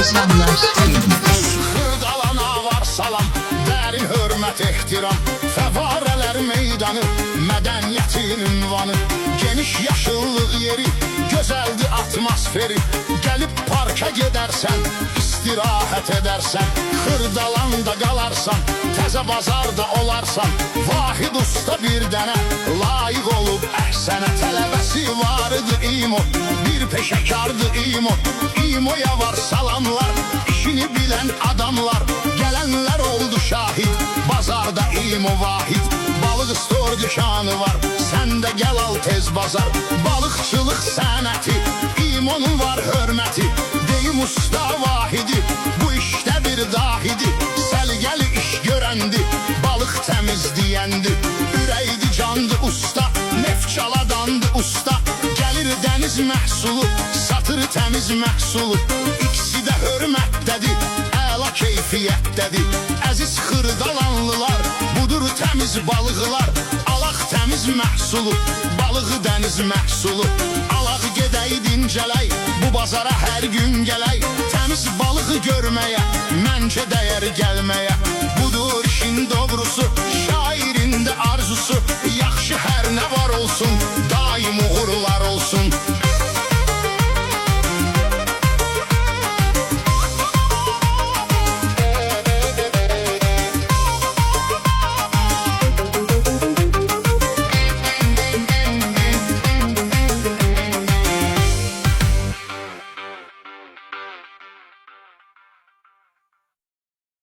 İnsanlar Xırdalana var salam, dərin hörmət ehtiram. Fəvarələr meydanı, mədəniyyətin ünvanı. Geniş yaşıllıq yeri, gözəldir atmosferi. Gəlib parka gedərsən, istirahət edərsən. Xırdalanda qalarsan, təzə bazarda olarsan. Vahid usta bir dənə, layiq olub əhsənə. Tələbəsi vardı İmo, bir peşəkardı İmo. İmoya var salamlar, işini bilən adamlar. Gələnlər oldu şahid, bazarda İmo vahid. Balıq stor dükanı var, sən də gəl al tez bazar. Balıqçılıq sənəti, İmonun var hörməti. Deyim usta vahidi, bu işdə bir dahidi. Səlgəli iş görəndi, balıq təmizləyəndi. Ürəkdi candı usta, nefçaladandı usta. Gəlir dəniz məhsulu, satır təmiz məhsulu. İkisi də hörmətdədir, əla keyfiyyətdədir. Əziz xırdalanlılar, budur təmiz balıqlar. Alaq təmiz məhsulu, balığı dəniz məhsulu. Alaq gedək dincələk, bu bazara hər gün gələk. Təmiz balığı görməyə, məncə dəyər gəlməyə.